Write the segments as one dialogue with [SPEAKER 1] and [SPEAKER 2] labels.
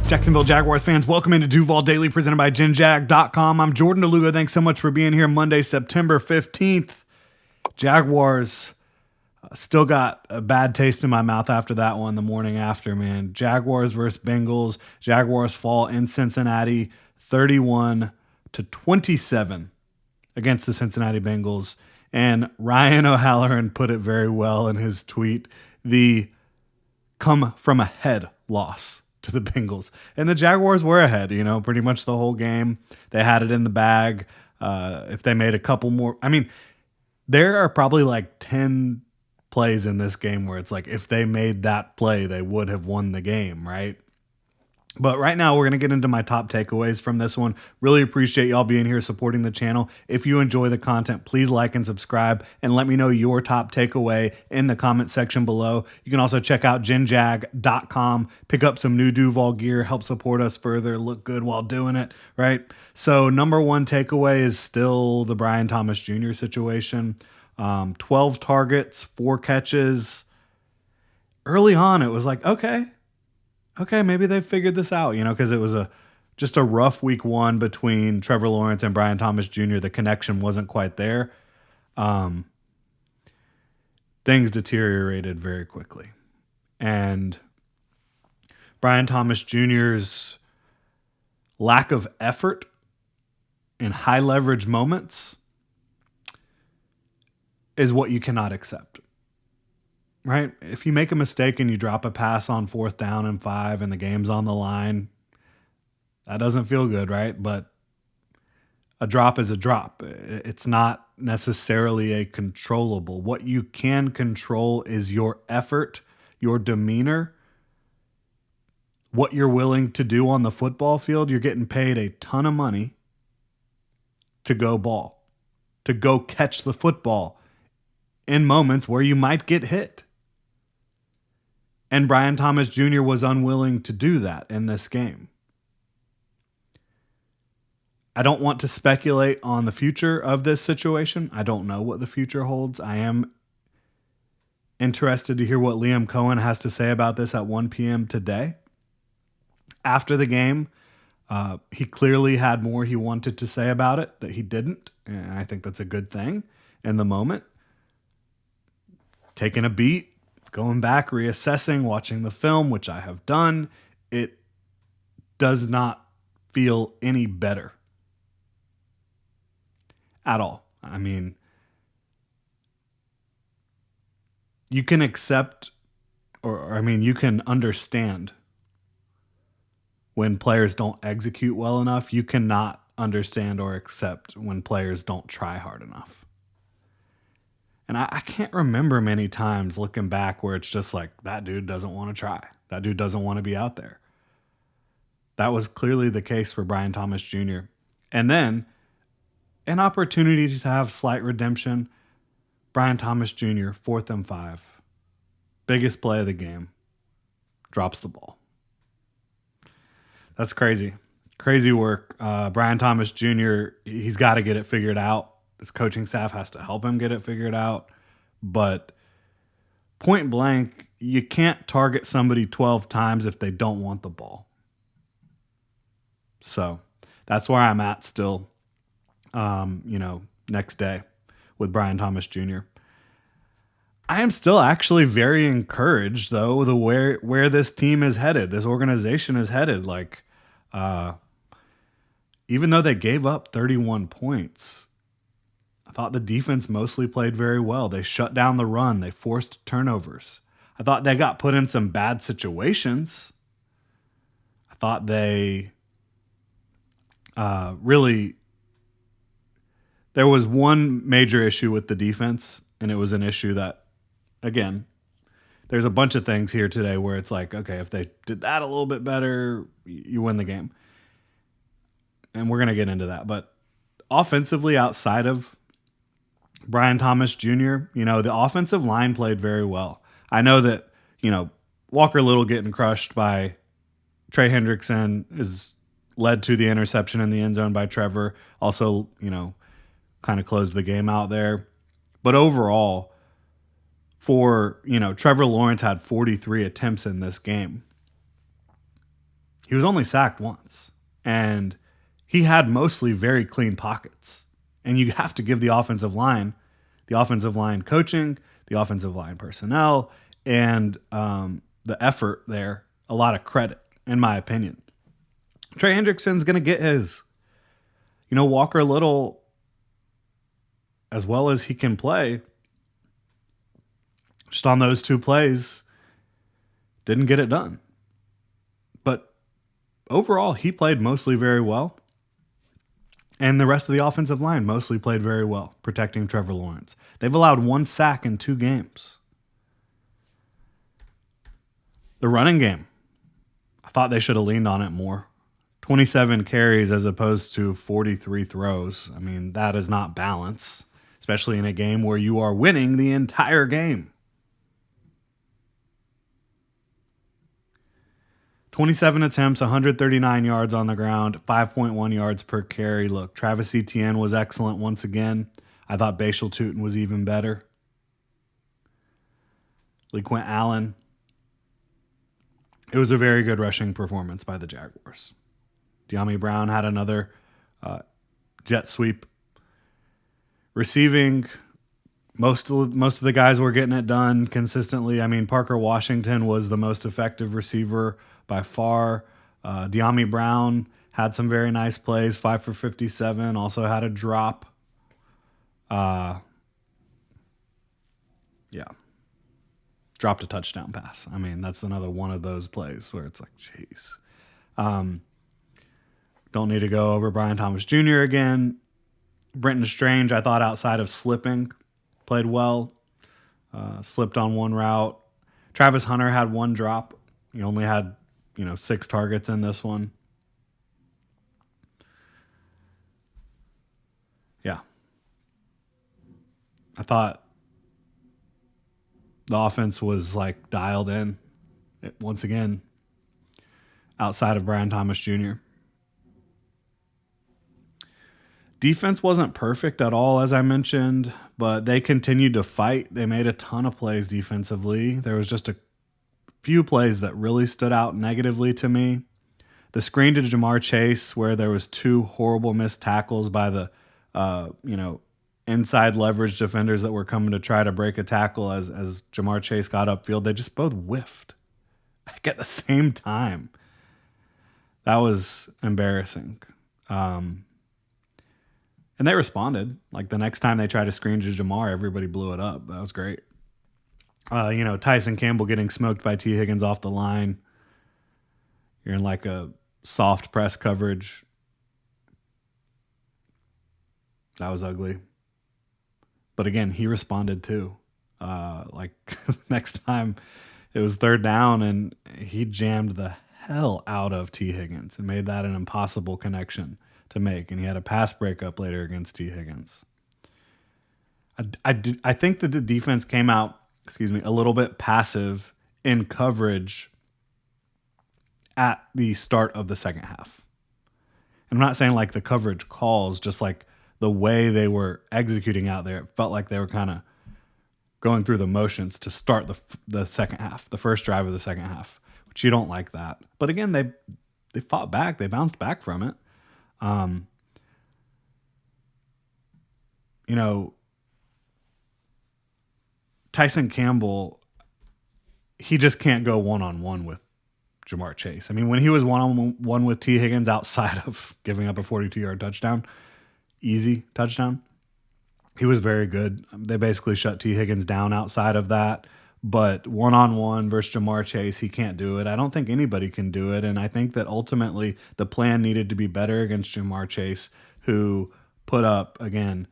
[SPEAKER 1] Jacksonville Jaguars fans, welcome into Duval Daily presented by GenJag.com. I'm Jordan DeLugo. Thanks so much for being here Monday, September 15th. Jaguars still got a bad taste in my mouth after that one the morning after, man. Jaguars versus Bengals. Jaguars fall in Cincinnati 31-27 against the Cincinnati Bengals. And Ryan O'Halloran put it very well in his tweet. The come from ahead loss to the Bengals. And the Jaguars were ahead, pretty much the whole game. They had it in the bag. If they made a couple more, there are probably like 10 plays in this game where it's like, if they made that play, they would have won the game, right? But right now, we're going to get into my top takeaways from this one. Really appreciate y'all being here supporting the channel. If you enjoy the content, please like and subscribe and let me know your top takeaway in the comment section below. You can also check out GenJag.com, pick up some new Duval gear, help support us further, look good while doing it, right? So number one takeaway is still the Brian Thomas Jr. situation. 12 targets, 4 catches. Early on, it was like, okay, maybe they figured this out, because it was just a rough week one between Trevor Lawrence and Brian Thomas Jr. The connection wasn't quite there. Things deteriorated very quickly. And Brian Thomas Jr.'s lack of effort in high leverage moments is what you cannot accept. Right? If you make a mistake and you drop a pass on 4th down and 5 and the game's on the line, that doesn't feel good, right? But a drop is a drop. It's not necessarily a controllable. What you can control is your effort, your demeanor, what you're willing to do on the football field. You're getting paid a ton of money to go ball, to go catch the football in moments where you might get hit. And Brian Thomas Jr. was unwilling to do that in this game. I don't want to speculate on the future of this situation. I don't know what the future holds. I am interested to hear what Liam Cohen has to say about this at 1 p.m. today. After the game, he clearly had more he wanted to say about it that he didn't. And I think that's a good thing in the moment. Taking a beat, going back, reassessing, watching the film, which I have done, it does not feel any better at all. You can accept, you can understand when players don't execute well enough. You cannot understand or accept when players don't try hard enough. And I can't remember many times looking back where it's just like, that dude doesn't want to try. That dude doesn't want to be out there. That was clearly the case for Brian Thomas Jr. And then an opportunity to have slight redemption. Brian Thomas Jr., 4th and 5. Biggest play of the game. Drops the ball. That's crazy. Crazy work. Brian Thomas Jr., he's got to get it figured out. His coaching staff has to help him get it figured out. But point blank, you can't target somebody 12 times if they don't want the ball. So that's where I'm at still, next day with Brian Thomas Jr. I am still actually very encouraged, though, where this team is headed, this organization is headed. Even though they gave up 31 points, I thought the defense mostly played very well. They shut down the run. They forced turnovers. I thought they got put in some bad situations. I thought they there was one major issue with the defense, and it was an issue that, again, there's a bunch of things here today where it's like, okay, if they did that a little bit better, you win the game. And we're going to get into that. But offensively, outside of Brian Thomas Jr., the offensive line played very well. I know that, Walker Little getting crushed by Trey Hendrickson is led to the interception in the end zone by Trevor. Also, kind of closed the game out there. But overall, Trevor Lawrence had 43 attempts in this game. He was only sacked once, and he had mostly very clean pockets. And you have to give the offensive line coaching, the offensive line personnel, and the effort there a lot of credit, in my opinion. Trey Hendrickson's going to get his. Walker Little, as well as he can play, just on those two plays, didn't get it done. But overall, he played mostly very well. And the rest of the offensive line mostly played very well, protecting Trevor Lawrence. They've allowed 1 sack in 2 games. The running game, I thought they should have leaned on it more. 27 carries as opposed to 43 throws. I mean, that is not balance, especially in a game where you are winning the entire game. 27 attempts, 139 yards on the ground, 5.1 yards per carry. Look, Travis Etienne was excellent once again. I thought Bashal Tootin was even better. LeQuint Allen. It was a very good rushing performance by the Jaguars. De'Ami Brown had another jet sweep. Receiving, most of the guys were getting it done consistently. I mean, Parker Washington was the most effective receiver by far. De'Ami Brown had some very nice plays, 5 for 57. Also had a drop. Dropped a touchdown pass. I mean, that's another one of those plays where it's like, jeez. Don't need to go over Brian Thomas Jr. again. Brenton Strange, I thought outside of slipping, played well. Slipped on one route. Travis Hunter had 1 drop. He only had, 6 targets in this one. Yeah. I thought the offense was like dialed in once again outside of Brian Thomas Jr. Defense wasn't perfect at all, as I mentioned, but they continued to fight. They made a ton of plays defensively. There was just a few plays that really stood out negatively to me. The screen to Jamar Chase, where there was 2 horrible missed tackles by the, inside leverage defenders that were coming to try to break a tackle as Jamar Chase got upfield. They just both whiffed at the same time. That was embarrassing. And they responded. Like the next time they tried to screen to Jamar, everybody blew it up. That was great. Tyson Campbell getting smoked by T. Higgins off the line. You're in like a soft press coverage. That was ugly. But again, he responded too. Next time it was 3rd down and he jammed the hell out of T. Higgins and made that an impossible connection to make. And he had a pass breakup later against T. Higgins. I think that the defense came out, a little bit passive in coverage at the start of the second half. I'm not saying like the coverage calls, just like the way they were executing out there. It felt like they were kind of going through the motions to start the second half, the first drive of the second half, which you don't like that. But again, they fought back. They bounced back from it. Tyson Campbell, he just can't go one-on-one with Jamar Chase. I mean, when he was one-on-one with T. Higgins outside of giving up a 42-yard touchdown, easy touchdown, he was very good. They basically shut T. Higgins down outside of that. But one-on-one versus Jamar Chase, he can't do it. I don't think anybody can do it. And I think that ultimately the plan needed to be better against Jamar Chase, who put up, again,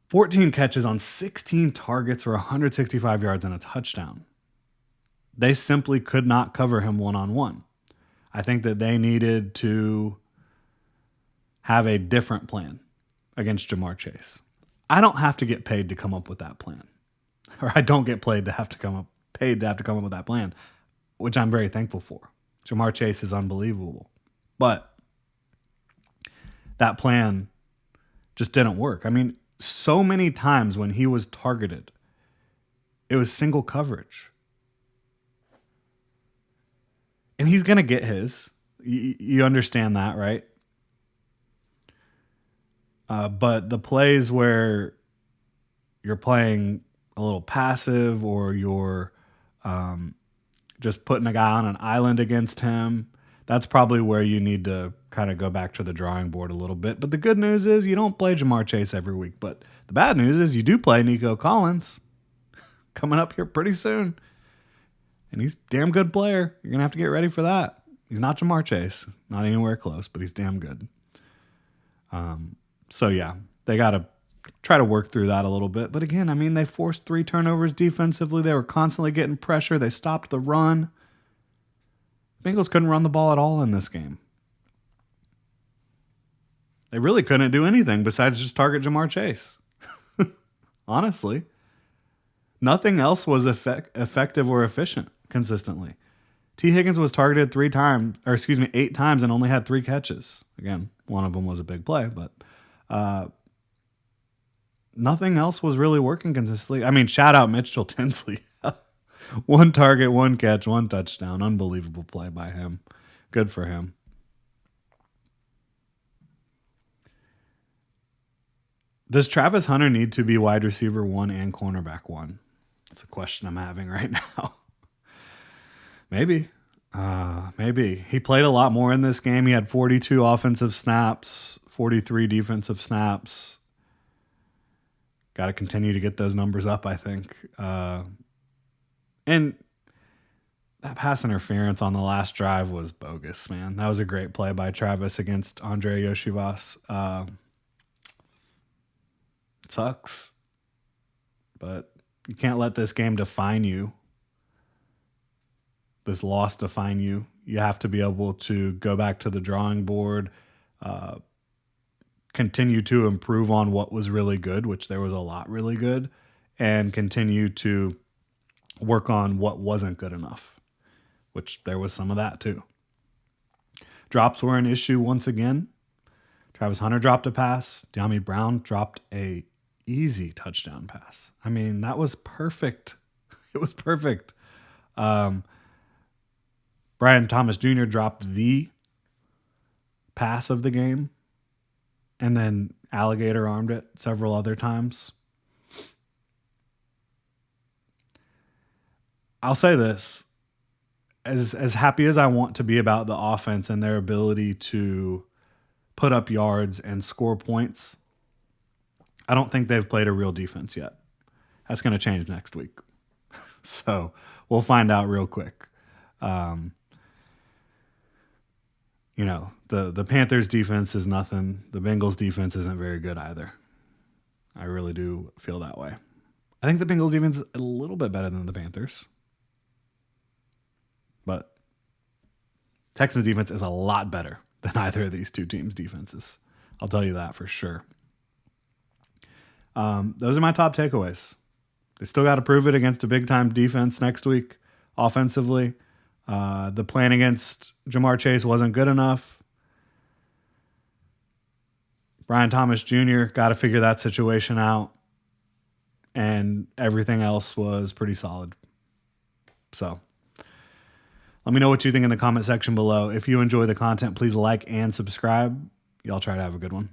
[SPEAKER 1] 14 catches on 16 targets for 165 yards and a touchdown. They simply could not cover him one-on-one. I think that they needed to have a different plan against Jamar Chase. I don't have to get paid to come up with that plan. Or I don't get paid to have to come up with that plan, which I'm very thankful for. Jamar Chase is unbelievable. But that plan just didn't work. I mean, so many times when he was targeted, it was single coverage. And he's going to get his. You understand that, right? But the plays where you're playing a little passive or you're just putting a guy on an island against him, that's probably where you need to kind of go back to the drawing board a little bit. But the good news is you don't play Jamar Chase every week. But the bad news is you do play Nico Collins coming up here pretty soon. And he's a damn good player. You're going to have to get ready for that. He's not Jamar Chase. Not anywhere close, but he's damn good. So, yeah, they got to try to work through that a little bit. But again, I mean, they forced 3 turnovers defensively. They were constantly getting pressure. They stopped the run. Bengals couldn't run the ball at all in this game. They really couldn't do anything besides just target Jamar Chase. Honestly. Nothing else was effective or efficient consistently. T. Higgins was targeted 8 times and only had 3 catches. Again, one of them was a big play, but nothing else was really working consistently. I mean, shout out Mitchell Tinsley. 1 target, 1 catch, 1 touchdown. Unbelievable play by him. Good for him. Does Travis Hunter need to be wide receiver 1 and cornerback 1? That's a question I'm having right now. Maybe. Maybe. He played a lot more in this game. He had 42 offensive snaps, 43 defensive snaps. Got to continue to get those numbers up, I think. And that pass interference on the last drive was bogus, man. That was a great play by Travis against Andre Yoshivas. It sucks. But you can't let this game define you. This loss define you. You have to be able to go back to the drawing board, continue to improve on what was really good, which there was a lot really good, and continue to work on what wasn't good enough, which there was some of that too. Drops were an issue once again. Travis Hunter dropped a pass. De'Ami Brown dropped a easy touchdown pass. I mean, that was perfect. It was perfect. Brian Thomas Jr. dropped the pass of the game, and then Alligator armed it several other times. I'll say this. As happy as I want to be about the offense and their ability to put up yards and score points, I don't think they've played a real defense yet. That's going to change next week. So we'll find out real quick. The Panthers defense is nothing. The Bengals defense isn't very good either. I really do feel that way. I think the Bengals defense is a little bit better than the Panthers. But Texans defense is a lot better than either of these two teams' defenses. I'll tell you that for sure. Those are my top takeaways. They still got to prove it against a big-time defense next week offensively. The plan against Jamar Chase wasn't good enough. Brian Thomas Jr. got to figure that situation out. And everything else was pretty solid. So let me know what you think in the comment section below. If you enjoy the content, please like and subscribe. Y'all try to have a good one.